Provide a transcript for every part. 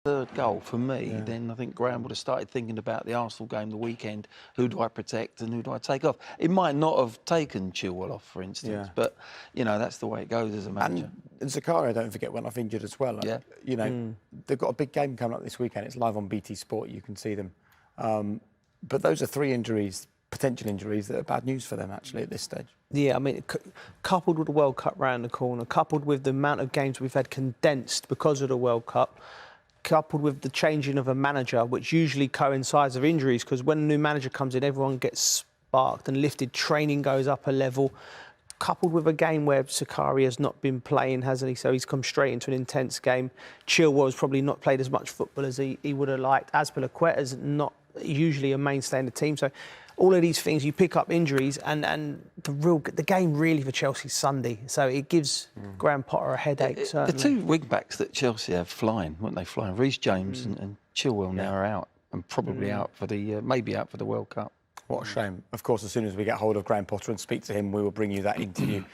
third goal for me, then I think Graham would have started thinking about the Arsenal game the weekend. Who do I protect and who do I take off? It might not have taken Chilwell off, for instance, but, you know, that's the way it goes as a manager. And Zakaria, don't forget, went off injured as well. You know, they've got a big game coming up this weekend. It's live on BT Sport. You can see them. But those are three injuries, potential injuries, that are bad news for them, actually, at this stage. Yeah, I mean, coupled with the World Cup round the corner, coupled with the amount of games we've had condensed because of the World Cup, coupled with the changing of a manager, which usually coincides with injuries, because when a new manager comes in, everyone gets sparked and lifted, training goes up a level, coupled with a game where Sakari has not been playing, hasn't he? So he's come straight into an intense game. Chilwell's probably not played as much football as he would have liked. Azpilicueta's not usually a mainstay in the team. So all of these things, you pick up injuries, and the game really for Chelsea's Sunday. So it gives Graham Potter a headache, certainly. The two wing-backs that Chelsea have flying, weren't they, flying? Reece James and Chilwell now are out, and probably out for the, maybe out for the World Cup. What a shame. Of course, as soon as we get hold of Graham Potter and speak to him, we will bring you that interview.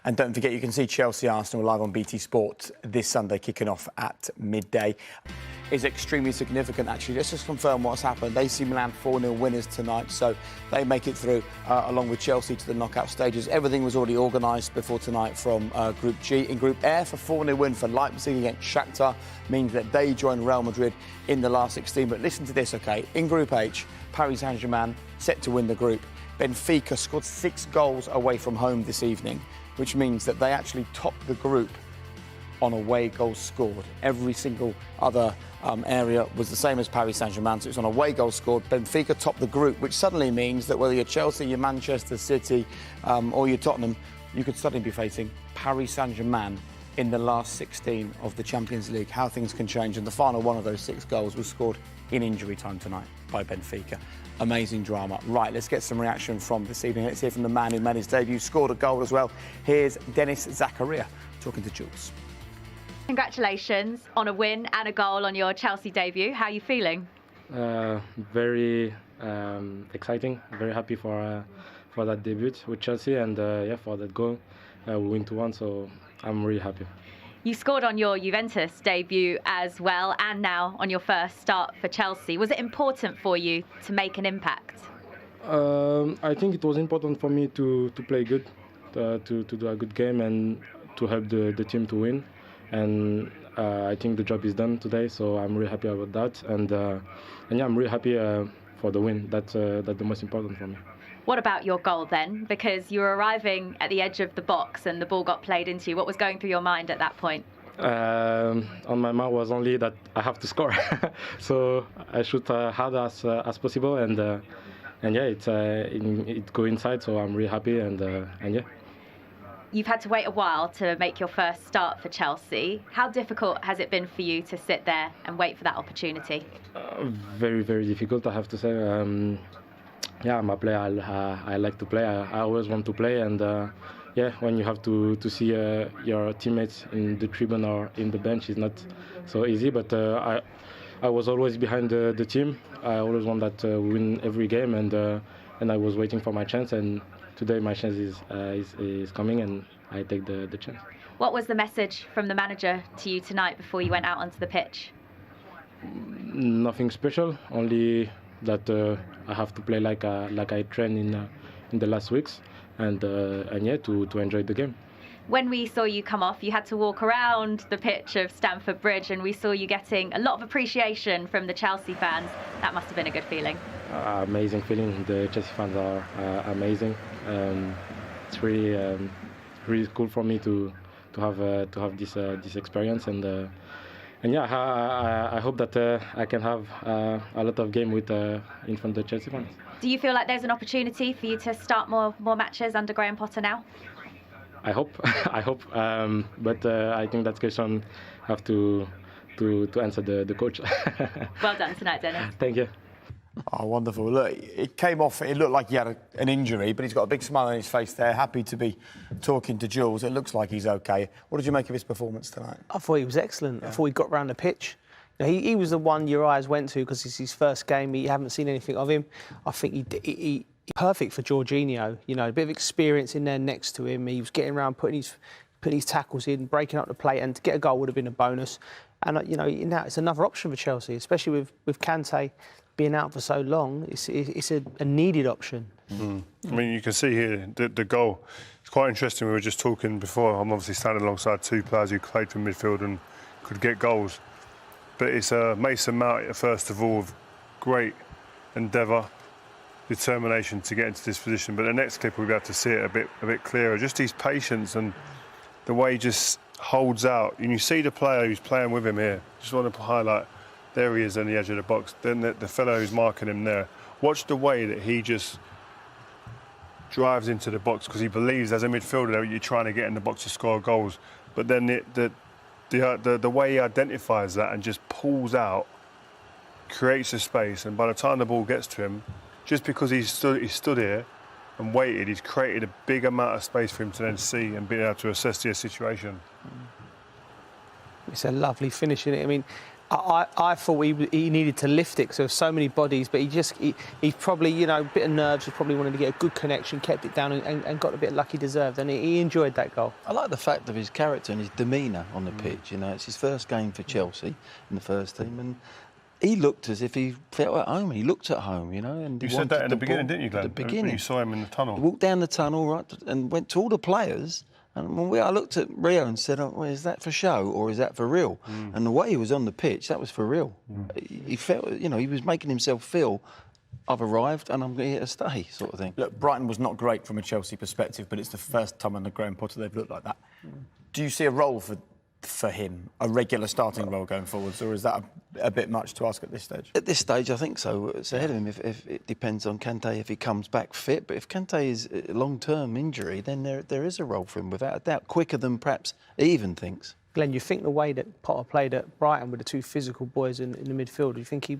And don't forget, you can see Chelsea-Arsenal live on BT Sport this Sunday, kicking off at midday. Is extremely significant, actually. Let's just confirm what's happened. AC Milan 4-0 winners tonight, so they make it through, along with Chelsea, to the knockout stages. Everything was already organised before tonight from Group G. In Group F, a 4-0 win for Leipzig against Shakhtar means that they join Real Madrid in the last 16. But listen to this, OK? In Group H, Paris Saint-Germain set to win the group. Benfica scored 6 goals away from home this evening, which means that they actually topped the group on away goals scored. Every single other area was the same as Paris Saint-Germain, so it's on away goals scored. Benfica topped the group, which suddenly means that whether you're Chelsea, you're Manchester City, or you're Tottenham, you could suddenly be facing Paris Saint-Germain in the last 16 of the Champions League. How things can change, and the final one of those 6 goals was scored in injury time tonight by Benfica. Amazing drama. Right, let's get some reaction from this evening. Let's hear from the man who made his debut, scored a goal as well. Here's Dennis Zakaria talking to Jules. Congratulations on a win and a goal on your Chelsea debut. How are you feeling? Very exciting. Very happy for that debut with Chelsea, and for that goal. We win 2-1, so I'm really happy. You scored on your Juventus debut as well, and now on your first start for Chelsea. Was it important for you to make an impact? I think it was important for me to play good, to do a good game, and to help the team to win. And I think the job is done today, so I'm really happy about that. And yeah, I'm really happy for the win. That's the most important for me. What about your goal then? Because you were arriving at the edge of the box and the ball got played into you. What was going through your mind at that point? On my mind was only that I have to score, so I shoot hard as possible, and yeah, it go inside. So I'm really happy, and yeah. You've had to wait a while to make your first start for Chelsea. How difficult has it been for you to sit there and wait for that opportunity? Very, very difficult, I have to say. Yeah, I'm a player. I like to play. I always want to play, and yeah, when you have to see your teammates in the tribune or in the bench, is not so easy. But I was always behind the team. I always want that win every game, and I was waiting for my chance. And today my chance is coming, and I take the chance. What was the message from the manager to you tonight before you went out onto the pitch? Nothing special, only that I have to play like I trained in the last weeks, and yeah, to enjoy the game. When we saw you come off, you had to walk around the pitch of Stamford Bridge, and we saw you getting a lot of appreciation from the Chelsea fans. That must have been a good feeling. Amazing feeling. The Chelsea fans are amazing. It's really cool for me to have this experience, and yeah, I hope that I can have a lot of game with in front of the Chelsea fans. Do you feel like there's an opportunity for you to start more matches under Graham Potter now? I hope, I hope, but I think that question have to answer the coach. Well done tonight, Dennis. Thank you. Oh, wonderful. Look, it came off, it looked like he had an injury, but he's got a big smile on his face there, happy to be talking to Jules. It looks like he's OK. What did you make of his performance tonight? I thought he was excellent. Yeah. I thought he got round the pitch. You know, he was the one your eyes went to because it's his first game. You haven't seen anything of him. I think he's perfect for Jorginho. You know, a bit of experience in there next to him. He was getting around, putting his tackles in, breaking up the plate, and to get a goal would have been a bonus. And you know, now it's another option for Chelsea, especially with Kante being out for so long. It's a needed option. I mean, you can see here the goal. It's quite interesting. We were just talking before. I'm obviously standing alongside two players who played from midfield and could get goals. But it's Mason Mount, first of all, of great endeavour, determination to get into this position. But the next clip we'll be able to see it a bit clearer. Just his patience and the way he just holds out. And you see the player who's playing with him here. Just want to highlight, there he is on the edge of the box. Then the fellow who's marking him there. Watch the way that he just drives into the box, because he believes as a midfielder you're trying to get in the box to score goals. But then the way he identifies that and just pulls out, creates a space, and by the time the ball gets to him, just because he stood here and waited, he's created a big amount of space for him to then see and be able to assess the situation. It's a lovely finish, isn't it? I mean, I thought he needed to lift it because there were so many bodies, but he probably, you know, a bit of nerves, he probably wanted to get a good connection, kept it down and got a bit of luck he deserved, and he enjoyed that goal. I like the fact of his character and his demeanour on the pitch. You know, it's his first game for Chelsea in the first team, and he looked as if he felt at home. He looked at home, you know. And you said that in the beginning, didn't you, Glenn? At the beginning. You saw him in the tunnel. He walked down the tunnel, right, and went to all the players. And I looked at Rio and said, well, is that for show or is that for real? And the way he was on the pitch, that was for real. He felt, you know, he was making himself feel, I've arrived and I'm here to stay, sort of thing. Look, Brighton was not great from a Chelsea perspective, but it's the first time under Graham Potter they've looked like that. Do you see a role for him, a regular starting role going forwards, or is that a bit much to ask at this stage? At this stage, I think so. It's ahead of him. If it depends on Kante if he comes back fit. But if Kante is a long-term injury, then there is a role for him without a doubt, quicker than perhaps he even thinks. Glenn, you think the way that Potter played at Brighton with the two physical boys in the midfield, do you think he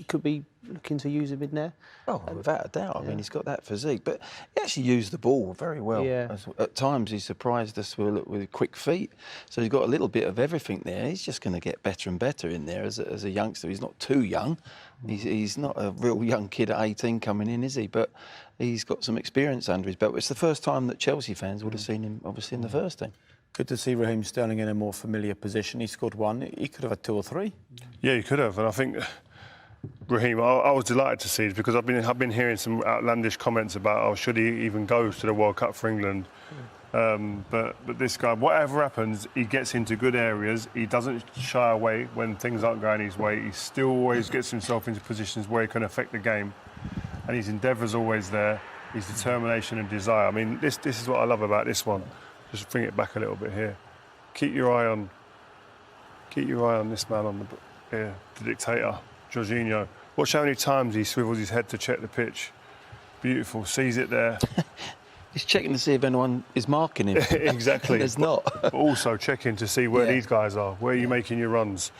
could be looking to use him in there? Oh, without a doubt. I mean, he's got that physique. But he actually used the ball very well. Yeah. At times, he surprised us with quick feet. So he's got a little bit of everything there. He's just going to get better and better in there as a youngster. He's not too young. He's not a real young kid at 18 coming in, is he? But he's got some experience under his belt. It's the first time that Chelsea fans would have seen him, obviously, in the first team. Good to see Raheem Sterling in a more familiar position. He scored one. He could have had 2 or 3. Yeah, he could have. And I think Raheem, I was delighted to see it, because I've been hearing some outlandish comments about, should he even go to the World Cup for England? But this guy, whatever happens, he gets into good areas. He doesn't shy away when things aren't going his way. He still always gets himself into positions where he can affect the game. And his endeavour's always there. His determination and desire. I mean, this is what I love about this one. Just bring it back a little bit here. Keep your eye on this man on the dictator, Jorginho. Watch how many times he swivels his head to check the pitch. Beautiful, sees it there. He's checking to see if anyone is marking him. Exactly. There's not. But also checking to see where these guys are, where you're making your runs.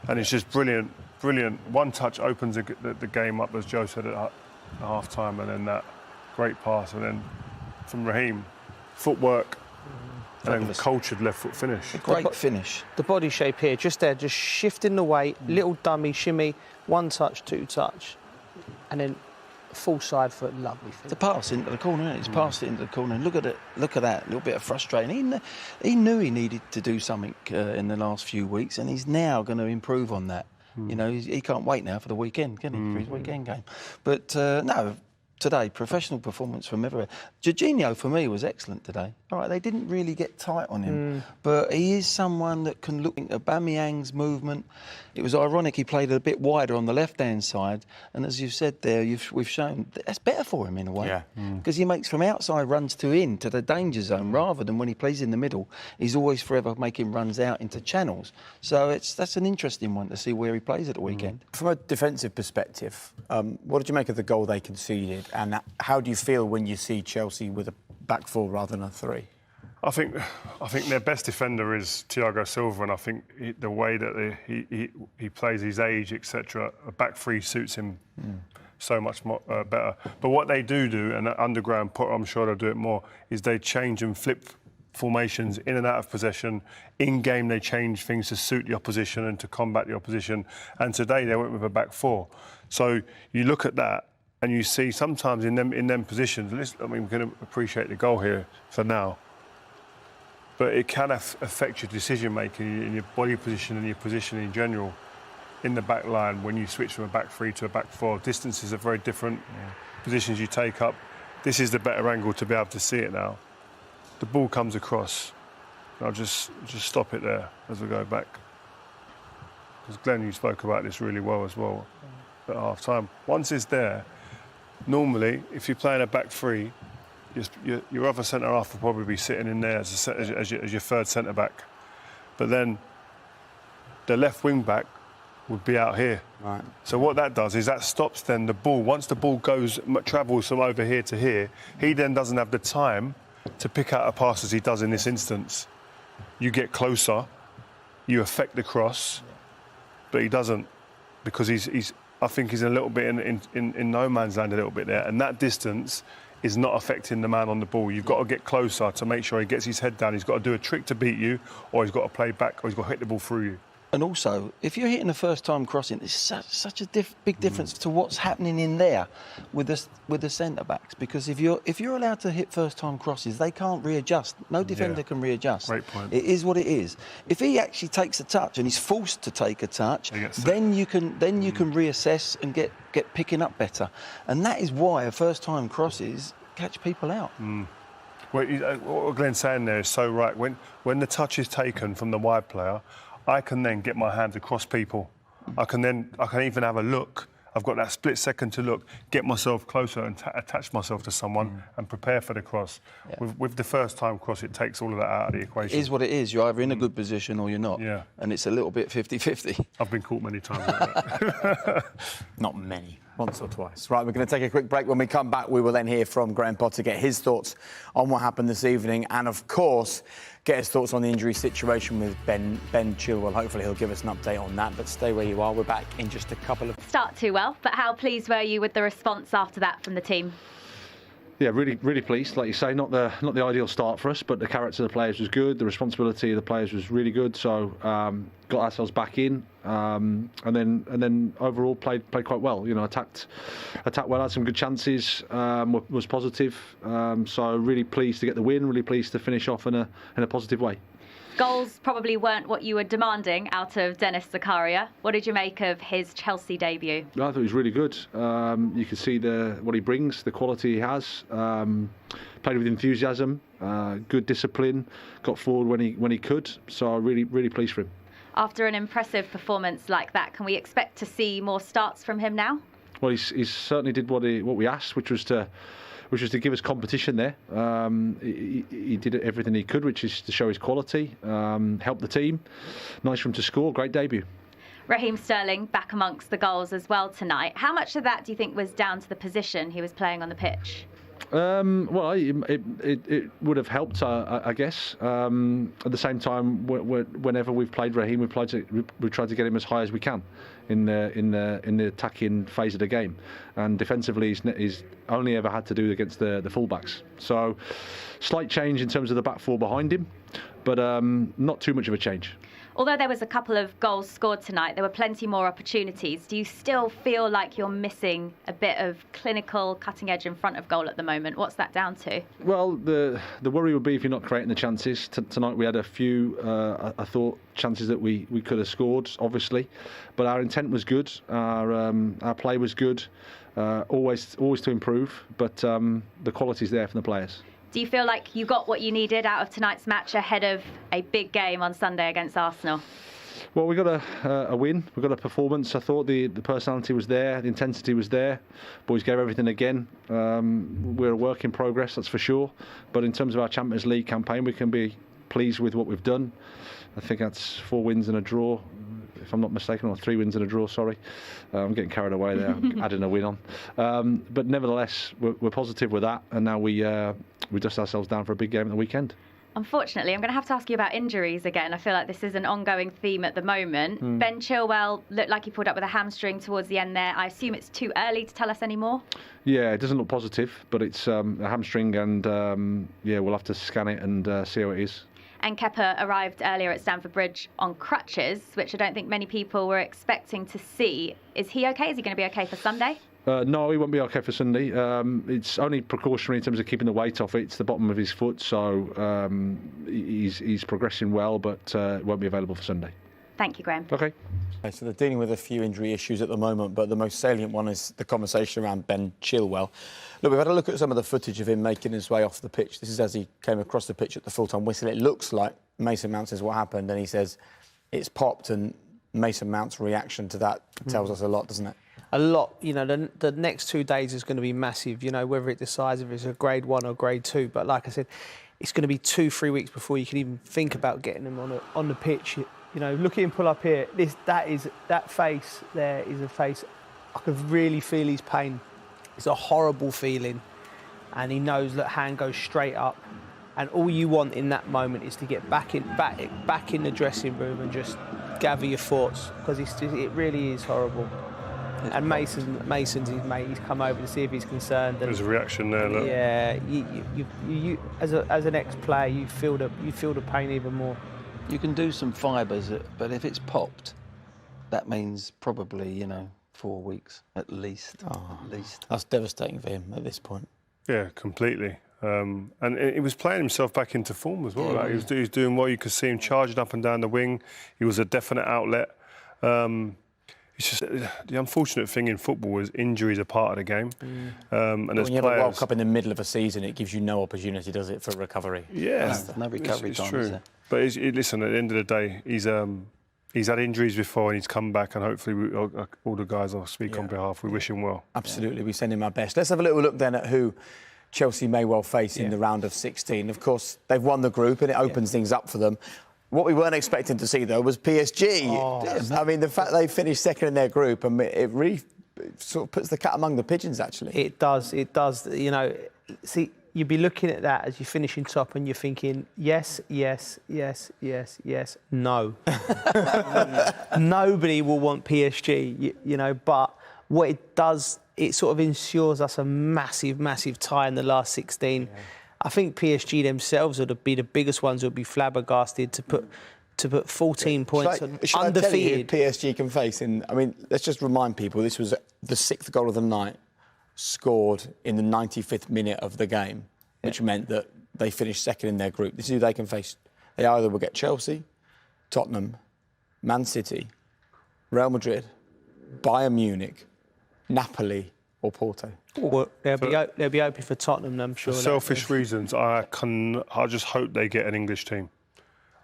And it's just brilliant, brilliant. One touch opens the game up, as Joe said at half-time, and then that great pass. And then from Raheem, footwork. And then cultured left foot finish. A great finish. The body shape here, just there, just shifting the weight, little dummy, shimmy, 1 touch, 2 touch, and then full side foot, lovely finish. The pass into the corner, isn't it? He's passed it into the corner. And look at that, a little bit of frustration. He knew he needed to do something in the last few weeks, and he's now going to improve on that. You know, he can't wait now for the weekend, can he? For his weekend game. But no. Today, professional performance from everywhere. Jorginho, for me, was excellent today. All right, they didn't really get tight on him, but he is someone that can look at Aubameyang's movement. It was ironic he played a bit wider on the left-hand side, and as you've said there, we've shown that's better for him in a way, because he makes from outside runs to the danger zone, rather than when he plays in the middle, he's always forever making runs out into channels. So that's an interesting one to see where he plays at the weekend. From a defensive perspective, what did you make of the goal they conceded? And how do you feel when you see Chelsea with a back 4 rather than a 3? I think their best defender is Thiago Silva, and I think the way that he plays, his age, etc., a back 3 suits him so much more, better. But what they do, and under Graham Potter, I'm sure they'll do it more, is they change and flip formations in and out of possession. In game, they change things to suit the opposition and to combat the opposition. And today they went with a back 4. So you look at that, and you see sometimes in them positions. I mean, we can appreciate the goal here for now. but it can affect your decision making and your body position and your position in general in the back line when you switch from a back three to a back four. Distances are very different. Positions you take up. This is the better angle to be able to see it now. The ball comes across. I'll just stop it there as we go back. Because Glenn, you spoke about this really well as well at half time. Once it's there, normally if you're playing a back three, your other centre half will probably be sitting in there as your third centre back. But then the left wing back would be out here. Right. So what that does is that stops then the ball. Once the ball travels from over here to here, he then doesn't have the time to pick out a pass as he does in this instance. You get closer, you affect the cross, but he doesn't, because I think he's a little bit in no man's land a little bit there, and that distance is not affecting the man on the ball. You've got to get closer to make sure he gets his head down. He's got to do a trick to beat you, or he's got to play back, or he's got to hit the ball through you. And also, if you're hitting a first-time crossing, it's such a big difference to what's happening in there with the centre-backs. Because if you're allowed to hit first-time crosses, they can't readjust. No defender can readjust. Great point. It is what it is. If he actually takes a touch and he's forced to take a touch, then you can reassess and get picking up better. And that is why first-time crosses catch people out. Well, what Glenn's saying there is so right. When the touch is taken from the wide player, I can then get my hands across people. I can even have a look. I've got that split second to look, get myself closer and attach myself to someone and prepare for the cross. Yeah. With the first time cross, it takes all of that out of the equation. It is what it is. You're either in a good position or you're not. Yeah. And it's a little bit 50-50. I've been caught many times like that. Not many. Once or twice. Right, we're going to take a quick break. When we come back, we will then hear from Graham Potter, get his thoughts on what happened this evening, and of course, get his thoughts on the injury situation with Ben Chilwell. Hopefully he'll give us an update on that, but stay where you are. We're back in just a couple of... Start too well, but how pleased were you with the response after that from the team? Yeah, really pleased. Like you say, not the ideal start for us, but the character of the players was good. The responsibility of the players was really good. So got ourselves back in, and then overall played quite well. You know, attacked well, had some good chances. Was positive. So really pleased to get the win. Really pleased to finish off in a positive way. Goals probably weren't what you were demanding out of Denis Zakaria. What did you make of his Chelsea debut? I thought he was really good. You could see what he brings, the quality he has. Played with enthusiasm, good discipline, got forward when he could. So really pleased for him. After an impressive performance like that, can we expect to see more starts from him now? Well, he certainly did what we asked, which was to give us competition there. He did everything he could, which is to show his quality, help the team. Nice for him to score, great debut. Raheem Sterling back amongst the goals as well tonight. How much of that do you think was down to the position he was playing on the pitch? Well, it would have helped, I guess. At the same time, whenever we've played Raheem, we've tried to get him as high as we can in the attacking phase of the game. And defensively, he's only ever had to do against the fullbacks. So, slight change in terms of the back four behind him, but not too much of a change. Although there was a couple of goals scored tonight, there were plenty more opportunities. Do you still feel like you're missing a bit of clinical cutting edge in front of goal at the moment? What's that down to? Well, the worry would be if you're not creating the chances. Tonight we had a few, I thought, chances that we could have scored, obviously. But our intent was good. Our play was good. Always to improve. But the quality's there from the players. Do you feel like you got what you needed out of tonight's match ahead of a big game on Sunday against Arsenal? Well, we got a win. We got a performance. I thought the personality was there, the intensity was there. Boys gave everything again. We're a work in progress, that's for sure. But in terms of our Champions League campaign, we can be pleased with what we've done. I think that's 4 wins and a draw, if I'm not mistaken, or 3 wins and a draw, sorry. I'm getting carried away there, adding a win on. But nevertheless, we're positive with that, and now we dust ourselves down for a big game at the weekend. Unfortunately, I'm going to have to ask you about injuries again. I feel like this is an ongoing theme at the moment. Ben Chilwell looked like he pulled up with a hamstring towards the end there. I assume it's too early to tell us any more? Yeah, it doesn't look positive, but it's a hamstring, and we'll have to scan it and see how it is. And Kepa arrived earlier at Stamford Bridge on crutches, which I don't think many people were expecting to see. Is he okay? Is he going to be okay for Sunday? No, he won't be okay for Sunday. It's only precautionary in terms of keeping the weight off it. It's the bottom of his foot, so he's progressing well, but won't be available for Sunday. Thank you, Graham. Okay. Okay, so they're dealing with a few injury issues at the moment, but the most salient one is the conversation around Ben Chilwell. Look, we've had a look at some of the footage of him making his way off the pitch. This is as he came across the pitch at the full-time whistle. It looks like Mason Mount says what happened, and he says it's popped, and Mason Mount's reaction to that tells us a lot, doesn't it? A lot. You know, the next 2 days is going to be massive, you know, whether it decides if it's a grade 1 or grade 2. But like I said, it's going to be 2-3 weeks before you can even think about getting him on the pitch. You know, look at him pull up here. That face there is a face. I could really feel his pain. It's a horrible feeling, and he knows that hand goes straight up. And all you want in that moment is to get back in the dressing room and just gather your thoughts, because it really is horrible. And Mason's his mate. He's come over to see if he's concerned. And there's a reaction there. Look. Yeah, you as an ex-player, you feel the pain even more. You can do some fibres, but if it's popped, that means probably, you know, 4 weeks at least. At least. That's devastating for him at this point. Yeah, completely. And he was playing himself back into form as well. Yeah, like he was doing well. You could see him charging up and down the wing. He was a definite outlet. It's just the unfortunate thing in football is injuries are part of the game. And when you have a World Cup in the middle of a season, it gives you no opportunity, does it, for recovery? Yeah, there's no recovery it's time, true. is there? But listen, at the end of the day, he's had injuries before and he's come back, and hopefully all the guys I'll speak on behalf, we wish him well. Absolutely, we send him our best. Let's have a little look then at who Chelsea may well face in the round of 16. Of course, they've won the group and it opens things up for them. What we weren't expecting to see, though, was PSG. I mean, the fact they finished second in their group, and it really sort of puts the cat among the pigeons, actually. It does. You know, see, you'd be looking at that as you're finishing top and you're thinking, yes, yes, yes, yes, yes, no. Nobody will want PSG, you know, but what it does, it sort of ensures us a massive, massive tie in the last 16. Yeah. I think PSG themselves would be the biggest ones who would be flabbergasted to put 14 points on undefeated. I tell you who PSG can face? I mean, let's just remind people, this was the 6th goal of the night, scored in the 95th minute of the game, which meant that they finished second in their group. This is who they can face. They either will get Chelsea, Tottenham, Man City, Real Madrid, Bayern Munich, Napoli or Porto. Well, they'll be open for Tottenham, I'm sure. For selfish reasons, I just hope they get an English team.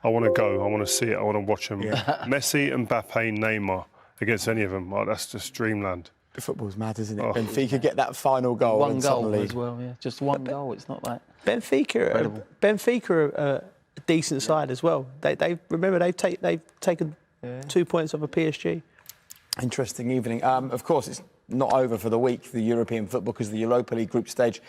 I want to go. I want to see it. I want to watch them. Yeah. Messi, Mbappe, Neymar against any of them. Oh, that's just dreamland. Football's mad, isn't it? Benfica get that final goal. One goal as well, yeah. Just one goal. It's not like Benfica are a decent side as well. They've taken 2 points off of PSG. Interesting evening. Of course, it's not over for the week, the European football, because the Europa League group stage